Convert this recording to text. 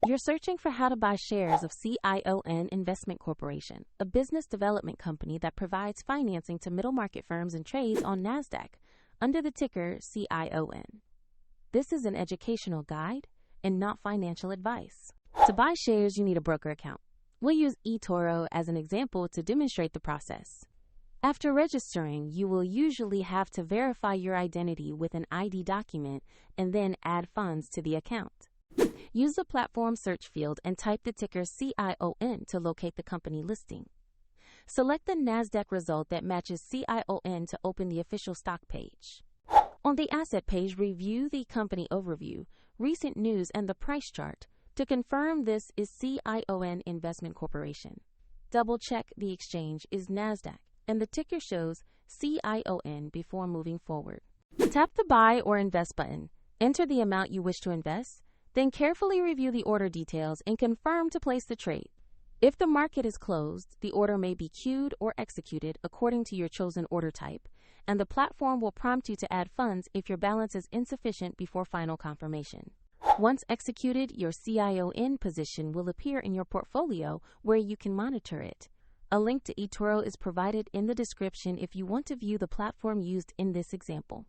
You're searching for how to buy shares of CION Investment Corporation, a business development company that provides financing to middle market firms and trades on NASDAQ under the ticker CION. This is an educational guide and not financial advice. To buy shares, you need a broker account. We'll use eToro as an example to demonstrate the process. After registering, you will usually have to verify your identity with an ID document and then add funds to the account. Use the platform search field and type the ticker CION to locate the company listing. Select the NASDAQ result that matches CION to open the official stock page. On the asset page, review the company overview, recent news, and the price chart to confirm this is CION Investment Corporation. Double-check the exchange is NASDAQ and the ticker shows CION before moving forward. Tap the Buy or Invest button, enter the amount you wish to invest, then carefully review the order details and confirm to place the trade. If the market is closed, the order may be queued or executed according to your chosen order type, and the platform will prompt you to add funds if your balance is insufficient before final confirmation. Once executed, your CION position will appear in your portfolio where you can monitor it. A link to eToro is provided in the description if you want to view the platform used in this example.